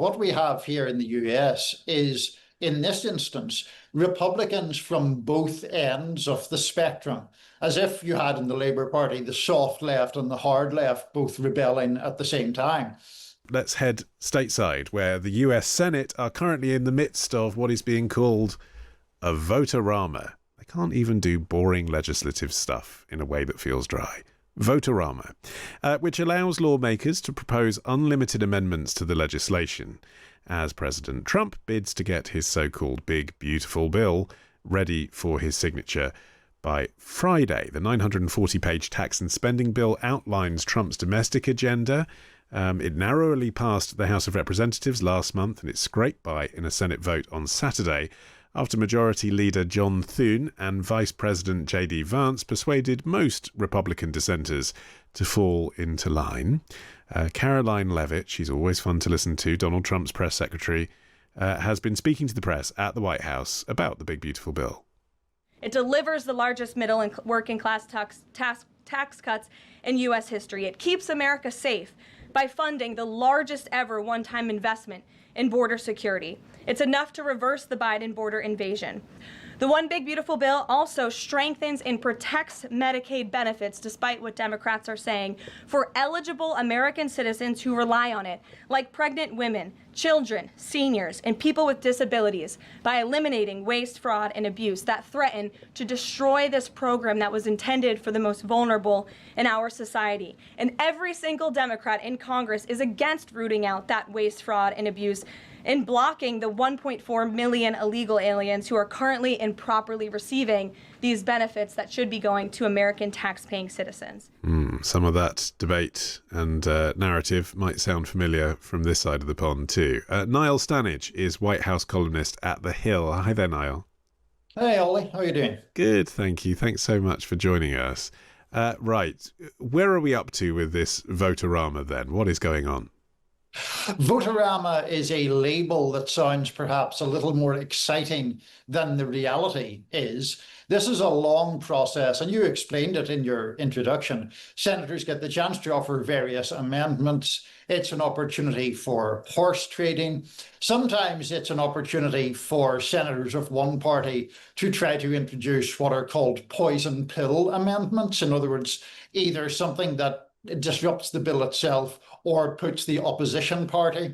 What we have here in the US is, in this instance, Republicans from both ends of the spectrum, as if you had in the Labour Party the soft left and the hard left both rebelling at the same time. Let's head stateside, where the US Senate are currently in the midst of what is being called a Voterama. They can't even do boring legislative stuff in a way that feels dry. Voterama, which allows lawmakers to propose unlimited amendments to the legislation as President Trump bids to get his so-called big, beautiful bill ready for his signature by Friday. The 940-page tax and spending bill outlines Trump's domestic agenda. It narrowly passed the House of Representatives last month, and it scraped by in a Senate vote on Saturday after Majority Leader John Thune and Vice President J.D. Vance persuaded most Republican dissenters to fall into line. Caroline Leavitt, she's always fun to listen to, Donald Trump's press secretary, has been speaking to the press at the White House about the big, beautiful bill. It delivers the largest middle and working class tax cuts in U.S. history. It keeps America safe by funding the largest ever one-time investment in border security. It's enough to reverse the Biden border invasion. The One Big Beautiful Bill also strengthens and protects Medicaid benefits, despite what Democrats are saying, for eligible American citizens who rely on it, like pregnant women, children, seniors, and people with disabilities, by eliminating waste, fraud, and abuse that threaten to destroy this program that was intended for the most vulnerable in our society. And every single Democrat in Congress is against rooting out that waste, fraud, and abuse in blocking the 1.4 million illegal aliens who are currently improperly receiving these benefits that should be going to American tax-paying citizens. Some of that debate and narrative might sound familiar from this side of the pond too. Niall Stannidge is White House columnist at The Hill. Hi there, Niall. Hey, Ollie. How are you doing? Good, thank you. Thanks so much for joining us. Right, where are we up to with this Voterama then? What is going on? Voterama is a label that sounds perhaps a little more exciting than the reality is. This is a long process, and you explained it in your introduction. Senators get the chance to offer various amendments. It's an opportunity for horse trading. Sometimes it's an opportunity for senators of one party to try to introduce what are called poison pill amendments. In other words, either something that disrupts the bill itself or puts the opposition party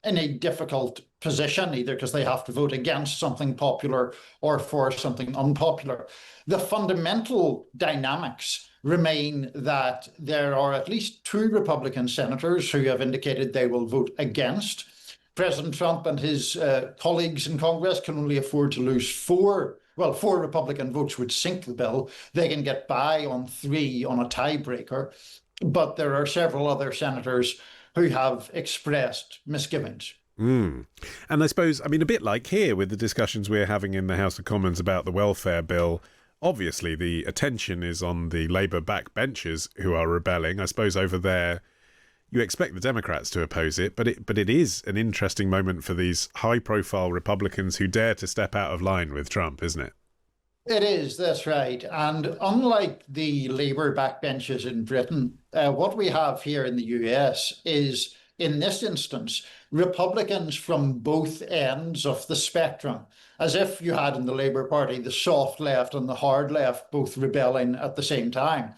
in a difficult position, either because they have to vote against something popular or for something unpopular. The fundamental dynamics remain that there are at least 2 Republican senators who have indicated they will vote against. President Trump and his colleagues in Congress can only afford to lose 4 Republican votes would sink the bill. They can get by on 3 on a tiebreaker. But there are several other senators who have expressed misgivings. And I suppose, a bit like here with the discussions we're having in the House of Commons about the welfare bill, obviously the attention is on the Labour backbenchers who are rebelling. I suppose over there you expect the Democrats to oppose it, but it is an interesting moment for these high-profile Republicans who dare to step out of line with Trump, isn't it? It is, that's right. And unlike the Labour backbenches in Britain, what we have here in the US is, in this instance, Republicans from both ends of the spectrum, as if you had in the Labour Party the soft left and the hard left both rebelling at the same time.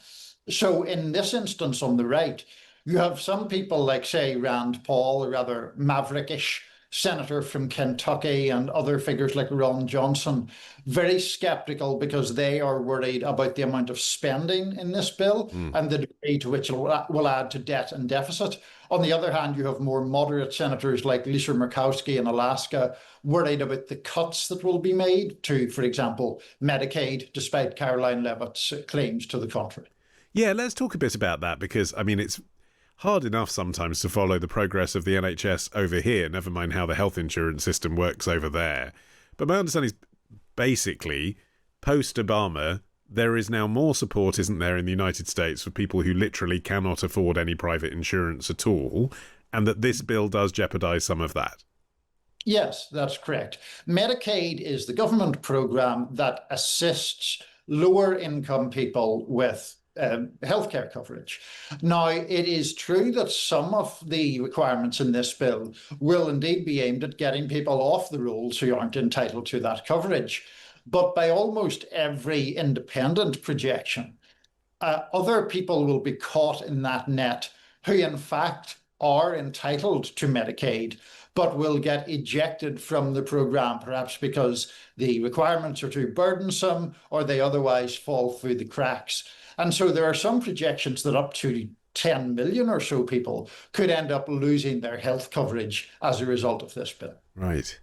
So in this instance on the right, you have some people like, say, Rand Paul, a rather maverickish senator from Kentucky, and other figures like Ron Johnson, very skeptical because they are worried about the amount of spending in this bill and the degree to which it will add to debt and deficit. On the other hand, you have more moderate senators like Lisa Murkowski in Alaska worried about the cuts that will be made to, for example, Medicaid, despite Caroline Leavitt's claims to the contrary. Yeah, let's talk a bit about that because, it's hard enough sometimes to follow the progress of the NHS over here, never mind how the health insurance system works over there. But my understanding is basically, post-Obama, there is now more support, isn't there, in the United States for people who literally cannot afford any private insurance at all, and that this bill does jeopardise some of that. Yes, that's correct. Medicaid is the government program that assists lower income people with healthcare coverage. Now, it is true that some of the requirements in this bill will indeed be aimed at getting people off the rolls who aren't entitled to that coverage. But by almost every independent projection, other people will be caught in that net who, in fact, are entitled to Medicaid, but will get ejected from the program, perhaps because the requirements are too burdensome or they otherwise fall through the cracks. And so there are some projections that up to 10 million or so people could end up losing their health coverage as a result of this bill. Right.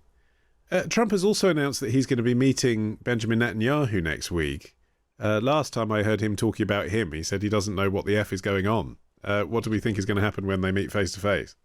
Trump has also announced that he's going to be meeting Benjamin Netanyahu next week. Last time I heard him talking about him, he said he doesn't know what the F is going on. What do we think is going to happen when they meet face to face?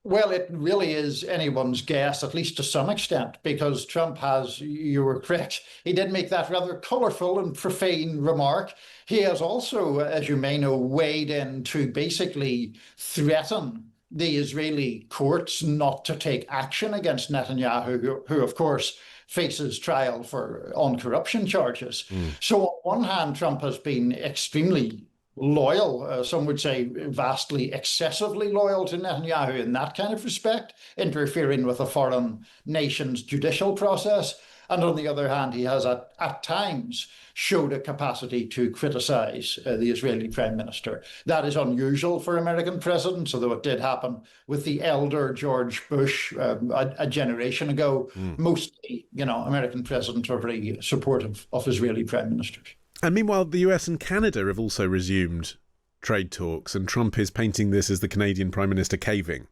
Well, it really is anyone's guess, at least to some extent, because Trump has, you were correct, he did make that rather colourful and profane remark. He has also, as you may know, weighed in to basically threaten the Israeli courts not to take action against Netanyahu, who of course faces trial on corruption charges. So on one hand, Trump has been extremely loyal, some would say vastly excessively loyal to Netanyahu in that kind of respect, interfering with a foreign nation's judicial process. And on the other hand, he has at times showed a capacity to criticize the Israeli prime minister. That is unusual for American presidents, although it did happen with the elder George Bush a generation ago. Mostly, American presidents are very supportive of Israeli prime ministers. And meanwhile, the US and Canada have also resumed trade talks, and Trump is painting this as the Canadian Prime Minister caving.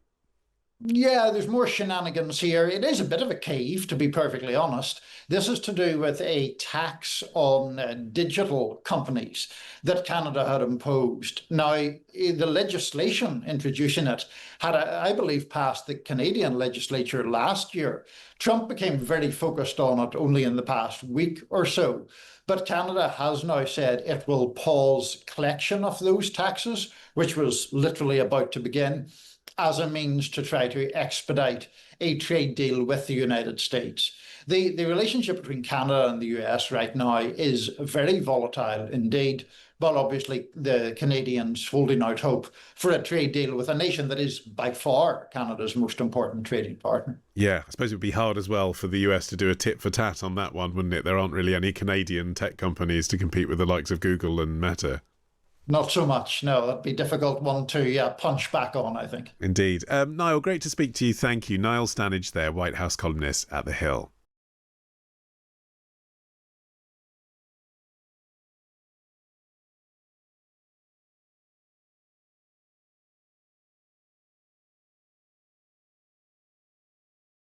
Yeah, there's more shenanigans here. It is a bit of a cave, to be perfectly honest. This is to do with a tax on digital companies that Canada had imposed. Now, the legislation introducing it had, I believe, passed the Canadian legislature last year. Trump became very focused on it only in the past week or so. But Canada has now said it will pause collection of those taxes, which was literally about to begin, as a means to try to expedite a trade deal with the United States. The relationship between Canada and the US right now is very volatile indeed, but obviously the Canadians holding out hope for a trade deal with a nation that is by far Canada's most important trading partner. Yeah, I suppose it would be hard as well for the US to do a tit for tat on that one, wouldn't it? There aren't really any Canadian tech companies to compete with the likes of Google and Meta. Not so much, no. That'd be a difficult one to punch back on, I think. Indeed. Niall, great to speak to you. Thank you. Niall Stannidge there, White House columnist at The Hill.